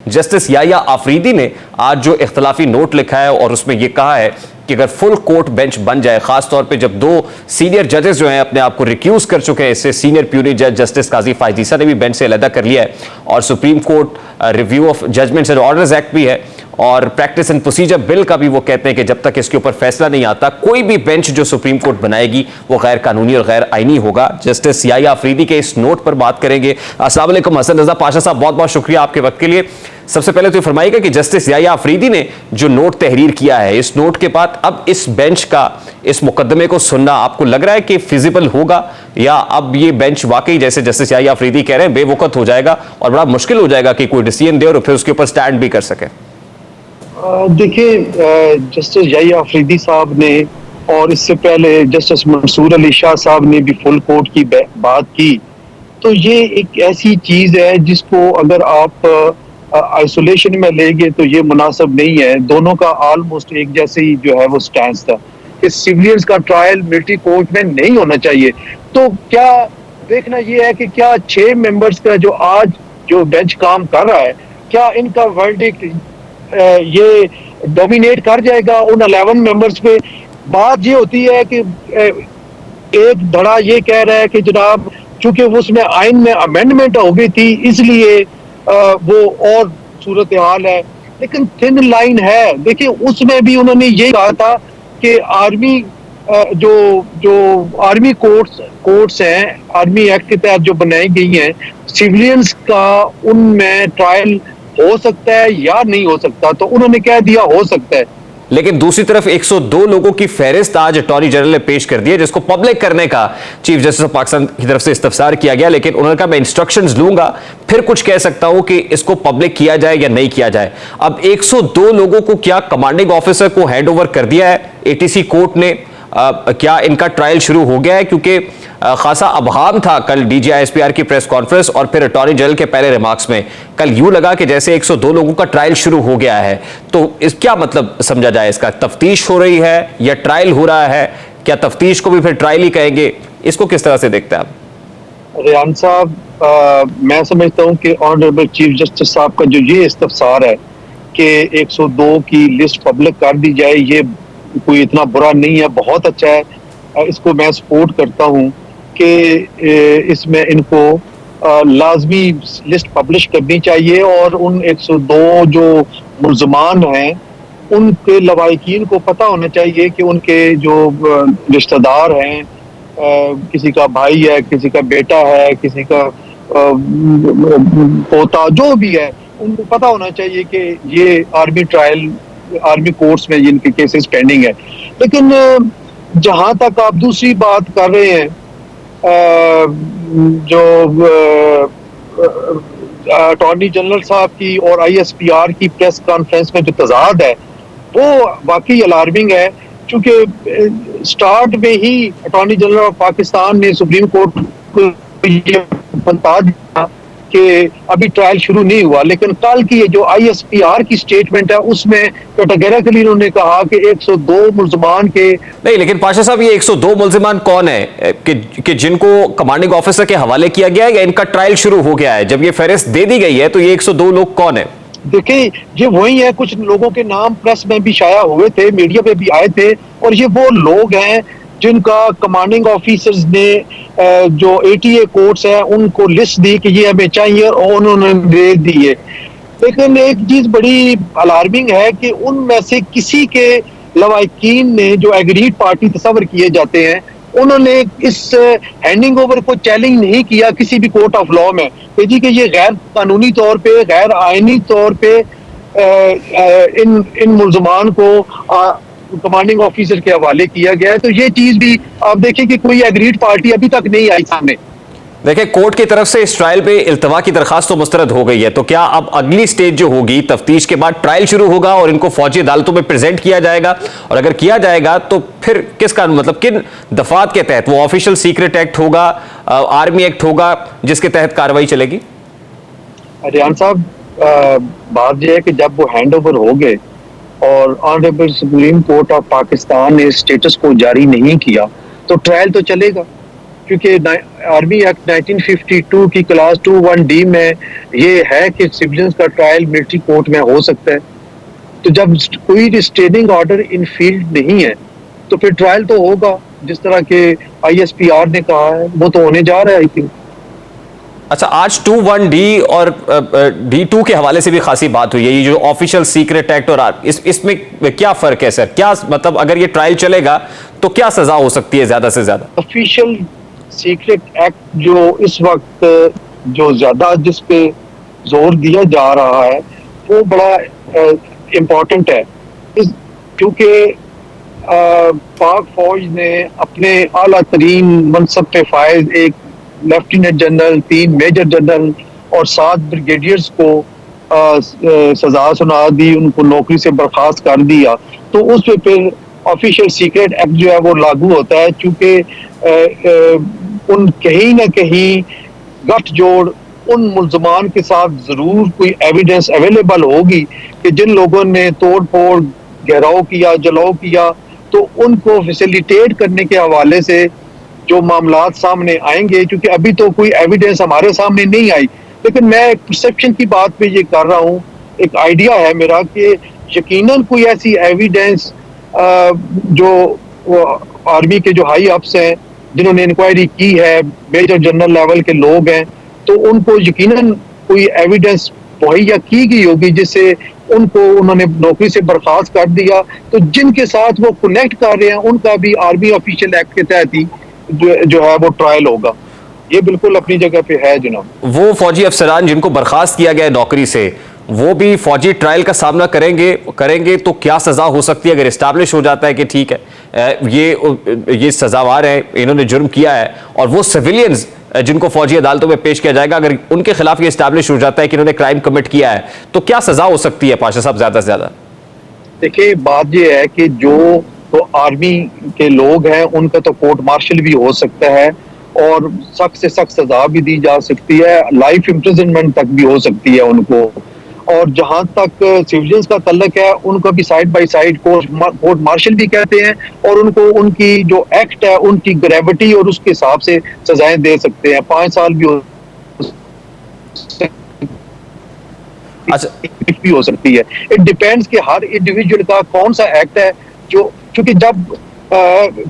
Justice याया आफरीदी ने आज जो इख्तलाफी नोट लिखा है और उसमें यह कहा है कि अगर फुल कोर्ट बेंच बन जाए, खासतौर पे जब दो सीनियर जजेस जो हैं अपने आप को रिक्यूज कर चुके हैं, इससे सीनियर प्यूरी जज जस्टिस काजी फायजीसा ने भी बेंच से अलहदा कर लिया है, और supreme court review of judgments and orders act भी है, और प्रैक्टिस एंड प्रोसीजर बिल का भी वो कहते हैं कि जब तक इसके ऊपर फैसला नहीं आता कोई भी बेंच जो सुप्रीम कोर्ट बनाएगी वो गैर कानूनी और गैर आईनी होगा। जस्टिस याया आफरीदी के इस नोट पर बात करेंगे। अस्सलाम वालेकुम हसन रजा पाशा साहब, बहुत बहुत शुक्रिया आपके वक्त के लिए। सबसे पहले तो फरमाइएगा कि जस्टिस याया आफरीदी ने जो नोट तहरीर किया है, इस नोट के बाद अब इस बेंच का इस मुकदमे को सुनना आपको लग रहा है कि फिजिबल होगा, या अब ये बेंच वाकई जैसे जस्टिस याया आफरीदी कह रहे हैं बेवकूफ हो जाएगा और बड़ा मुश्किल हो जाएगा कि कोई डिसीजन दे और फिर उसके ऊपर स्टैंड भी कर सके? देखिए, जस्टिस याया आफरीदी साहब ने और इससे पहले जस्टिस मंसूर अली शाह साहब ने भी फुल कोर्ट की बात की, तो ये एक ऐसी चीज है जिसको अगर आप आइसोलेशन में लेंगे तो ये मुनासिब नहीं है। दोनों का ऑलमोस्ट एक जैसे ही जो है वो स्टैंड था कि सिविलियंस का ट्रायल मिलिट्री कोर्ट में नहीं होना चाहिए। तो क्या देखना ये है कि क्या 6 मेंबर्स का जो आज जो बेंच काम कर रहा है, क्या इनका वर्डिक्ट ये डोमिनेट कर जाएगा उन 11 मेंबर्स पे? बात ये होती है कि एक धड़ा ये कह रहा है कि जनाब चूंकि उसमें आइन में अमेंडमेंट हो गई थी इसलिए वो और सूरत हाल है, लेकिन थिन लाइन है। देखिए, उसमें भी उन्होंने ये कहा था कि आर्मी जो आर्मी कोर्ट्स हैं, आर्मी एक्ट के तहत जो बनाई गई हैं, सिविलियंस का उनमें ट्रायल हो सकता है या नहीं हो सकता, तो उन्होंने कह दिया हो सकता है। लेकिन दूसरी तरफ 102 लोगों की फहरिस्त आज अटॉर्नी जनरल ने पेश कर दी है, जिसको पब्लिक करने का चीफ जस्टिस ऑफ पाकिस्तान की तरफ से इस्तफसार किया गया, लेकिन उन्होंने कहा मैं इंस्ट्रक्शंस लूंगा फिर कुछ कह सकता हूं कि इसको पब्लिक किया जाए या नहीं किया जाए। अब 102 लोगों को क्या कमांडिंग ऑफिसर को हैंड ओवर कर दिया है एटीसी कोर्ट ने? क्या इनका ट्रायल शुरू हो गया है? क्योंकि खासा अबहाम था कल डीजीआईएसपीआर की प्रेस कॉन्फ्रेंस और फिर अटॉर्नी जनरल के पहले रिमार्क्स में। कल यूं लगा कि जैसे 102 लोगों का ट्रायल शुरू हो गया है, तो इस क्या मतलब समझा जाए इसका? तफ्तीश हो रही है या ट्रायल हो रहा है? क्या तफ्तीश को भी फिर ट्रायल ही कहेंगे? इसको किस तरह से देखते हैं आप? रेहान साहब, मैं समझता हूं कि ऑनरेबल चीफ जस्टिस साहब का जो ये इस्तफसार है कि 102 की लिस्ट पब्लिक कर दी जाए, ये कोई इतना बुरा नहीं है, बहुत अच्छा है। इसको मैं सपोर्ट करता हूं कि इसमें इनको लाजमी लिस्ट पब्लिश करनी चाहिए और उन 102 जो मुल्ज़मान हैं उनके लवाहिकीन को पता होना चाहिए कि उनके जो रिश्तेदार हैं, किसी का भाई है, किसी का बेटा है, किसी का पोता, जो भी है, उनको पता होना चाहिए कि ये आर्मी कोर्ट्स में जिनके केसेस पेंडिंग है। लेकिन जहां तक आप दूसरी बात कर रहे हैं, जो अटॉर्नी जनरल साहब की और आईएसपीआर की प्रेस कॉन्फ्रेंस में जो तजाद है वो वाकई अलार्मिंग है, क्योंकि स्टार्ट में ही अटॉर्नी जनरल ऑफ पाकिस्तान ने सुप्रीम कोर्ट को ये बता दिया कि अभी ट्रायल शुरू नहीं हुआ, लेकिन कल की जो आईएसपीआर की स्टेटमेंट है उसमें कैटेगोरिकली उन्होंने कहा कि 102 मुल्ज़मान के नहीं। लेकिन पाशा साहब, ये 102 मुल्ज़मान कौन है कि जिनको कमांडिंग ऑफिसर के हवाले किया गया है या इनका ट्रायल शुरू हो गया है? जब ये फहरिस्त दे दी गई है तो ये 102 लोग कौन है? देखिए, ये वही है, कुछ लोगों के नाम प्रेस में भी शाया हुए थे, मीडिया पे भी आए थे, और ये वो लोग हैं जिनका कमांडिंग ऑफिसर्स ने जो एटीए कोर्ट्स है उनको लिस्ट दी कि ये हमें चाहिए और उन्होंने दे दी है। लेकिन एक चीज बड़ी अलार्मिंग है कि उनमें से किसी के लवाहिकीन ने, जो एग्रीड पार्टी तस्वर किए जाते हैं, उन्होंने इस हैंडिंग ओवर को चैलेंज नहीं किया किसी भी कोर्ट ऑफ लॉ में कि जी कि ये गैर कानूनी तौर पे, गैर आईनी तौर पे इन मुल्ज़मान को कमांडिंग ऑफिसर के हवाले किया गया है। तो ये चीज भी आप देखें कि कोई एग्रीड पार्टी अभी तक नहीं आई सामने। देखिए, कोर्ट की तरफ से इस ट्रायल पे इल्तवा की दरखास्त तो मुस्तरद हो गई है, तो क्या अब अगली स्टेज जो होगी तफ्तीश के बाद ट्रायल शुरू होगा और इनको फौजी अदालतों में प्रेजेंट किया जाएगा? और अगर किया जाएगा तो फिर किस कानून, मतलब किन दफात के तहत? वो ऑफिशियल सीक्रेट एक्ट होगा, आर्मी एक्ट होगा, जिसके तहत कार्रवाई चलेगी? रेहान साहब, बात यह है कि जब वो हैंड ओवर हो गए और honourable supreme court of Pakistan ने स्टेटस को जारी नहीं किया तो ट्रायल तो चलेगा। क्योंकि आर्मी एक्ट 1952 की क्लास 21D में ये है कि सिविलियंस का ट्रायल मिलिट्री कोर्ट में हो सकता है। तो जब कोई रिस्ट्रेनिंग ऑर्डर इन फील्ड नहीं है तो फिर ट्रायल तो होगा, जिस तरह के ISPR ने कहा है वो तो होने जा रहा है आई थिंक। अच्छा, आज 21D और D2 के हवाले से भी खासी बात हुई है, ये जो ऑफिशियल सीक्रेट एक्ट और इसमें क्या फर्क है सर? क्या मतलब अगर ये ट्रायल चलेगा तो क्या सजा हो सकती है ज्यादा से ज्यादा? ऑफिशियल सीक्रेट एक्ट जो इस वक्त जो ज्यादा जिस पे जोर दिया जा रहा है वो बड़ा इम्पोर्टेंट है, क्योंकि पाक फौज ने अपने आला तरीन मनसब पे फायज एक लेफ्टिनेंट जनरल, 3 मेजर जनरल और 7 ब्रिगेडियर्स को सजा सुना दी, उनको नौकरी से बर्खास्त कर दिया। तो उस पे फिर ऑफिशियल सीक्रेट एक्ट जो है वो लागू होता है, क्योंकि उन कहीं ना कहीं गठजोड़ उन मुल्जमान के साथ जरूर कोई एविडेंस अवेलेबल होगी कि जिन लोगों ने तोड़ फोड़, घेराव किया, जलाओ किया, तो उनको फैसिलिटेट करने के हवाले से जो मामलात सामने आएंगे। क्योंकि अभी तो कोई एविडेंस हमारे सामने नहीं आई, लेकिन मैं एक परसेप्शन की बात पे ये कर रहा हूँ, एक आइडिया है मेरा कि यकीनन कोई ऐसी एविडेंस जो आर्मी के जो हाई अप्स हैं जिन्होंने इंक्वायरी की है, मेजर जनरल लेवल के लोग हैं, तो उनको यकीनन कोई एविडेंस मुहैया की गई होगी जिससे उनको उन्होंने नौकरी से बर्खास्त कर दिया। तो जिनके साथ वो कनेक्ट कर रहे हैं उनका भी आर्मी ऑफिशियल एक्ट के तहत ही जो है वो ट्रायल होगा। ये बिल्कुल अपनी जगह पे है जनाब। वो फौजी अफसरान जिनको बर्खास्त किया गया है नौकरी से, वो भी फौजी ट्रायल का सामना करेंगे तो क्या सजा हो सकती है अगर इस्टेब्लिश हो जाता है कि ठीक है ये सजावार है, इन्होंने जुर्म किया है, और वो सिविलियंस जिनको फौजी अदालतों में पेश किया जाएगा, अगर उनके खिलाफ ये इस्टेब्लिश हो जाता है कि इन्होंने क्राइम कमिट किया है, तो क्या सजा हो सकती है पाशा साहब ज्यादा से ज्यादा? देखिए, बात ये है कि जो तो आर्मी के लोग हैं उनका तो कोर्ट मार्शल भी हो सकता है और सख्त से सख्त सजा भी दी जा सकती है, लाइफ इम्प्रिजनमेंट तक भी हो सकती है उनको। और जहां तक सिविलियंस का तल्लक है उनको भी side by side court martial भी कहते हैं, और उनको उनकी जो एक्ट है उनकी ग्रेविटी और उसके हिसाब से सजाएं दे सकते हैं। 5 साल भी हो भी हो सकती है। इट डिपेंड्स कि हर इंडिविजुअल का कौन सा एक्ट है जो, क्योंकि जब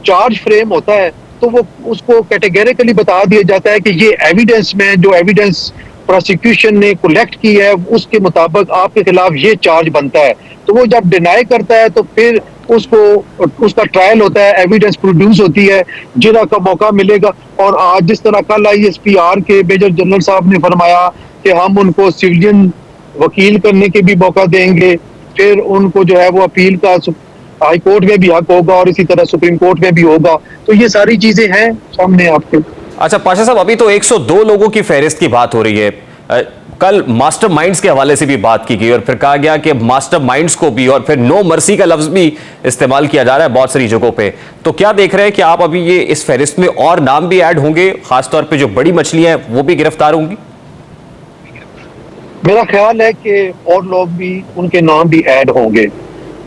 चार्ज फ्रेम होता है तो वो उसको कैटेगरिकली बता दिया जाता है कि ये एविडेंस में जो एविडेंस प्रोसिक्यूशन ने कलेक्ट की है उसके मुताबिक आपके खिलाफ ये चार्ज बनता है। तो वो जब डिनाई करता है तो फिर उसका ट्रायल होता है, एविडेंस प्रोड्यूस होती है, जिरा का मौका मिलेगा। और आज जिस तरह कल ISPR के मेजर जनरल साहब ने फरमाया कि हम उनको सिविलियन वकील करने के भी मौका देंगे, फिर उनको जो है वो अपील का हाई कोर्ट में भी हक होगा और इसी तरह सुप्रीम कोर्ट में भी होगा। तो ये सारी चीजें हैं सामने आपके। अच्छा पाशा साहब, अभी तो 102 लोगों की फहरिस्त की बात हो रही है, कल मास्टर माइंड्स के हवाले से भी बात की गई और फिर कहा गया कि मास्टर माइंड्स को भी, और फिर नो मर्सी का लफ्ज भी इस्तेमाल किया जा रहा है बहुत सारी जगहों पे। तो क्या देख रहे हैं कि आप अभी ये इस फहरिस्त में और नाम भी ऐड होंगे, खासतौर पे जो बड़ी मछलियां हैं वो भी गिरफ्तार होंगी? मेरा ख्याल है कि और लोग भी, उनके नाम भी ऐड होंगे,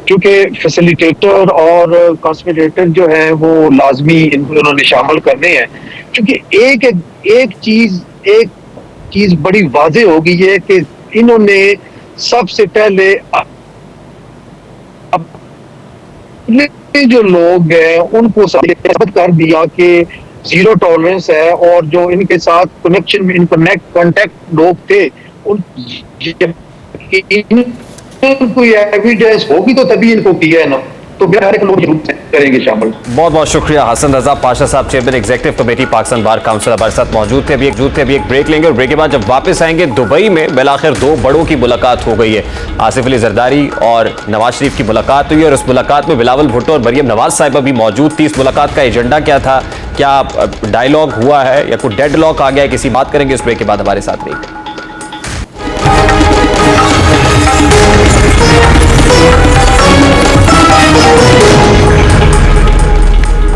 क्योंकि फैसिलिटेटर और कंसल्टेटर जो है वो लाजमी इन्होंने शामिल करने हैं। क्योंकि एक चीज बड़ी वाज़ेह हो गई है कि इन्होंने सबसे पहले अपने जो लोग हैं उनको साबित कर दिया कि जीरो टॉलरेंस है, और जो इनके साथ कनेक्शन में कॉन्टेक्ट लोग थे उन कोई एविडेंस होगी तो तभी इनको किया है ना, तो बिहार के लोग जरूर करेंगे शामिल। बहुत बहुत शुक्रिया हसन रजा पाशा साहब, chairman executive committee Pakistan bar council, हमारे साथ मौजूद थे। अभी एक ब्रेक लेंगे और ब्रेक के बाद जब वापस आएंगे दुबई में बिलाखिर 2 बड़ों की मुलाकात हो गई है। आसिफ अली जरदारी और नवाज शरीफ की मुलाकात हुई और उस मुलाकात में बिलावल भुट्टो और मरियम नवाज साहिबा भी मौजूद थी। इस मुलाकात का एजेंडा क्या था, क्या डायलॉग हुआ है या कोई डेडलॉक आ गया है, किसी बात करेंगे इस ब्रेक के बाद। हमारे साथ रहिए।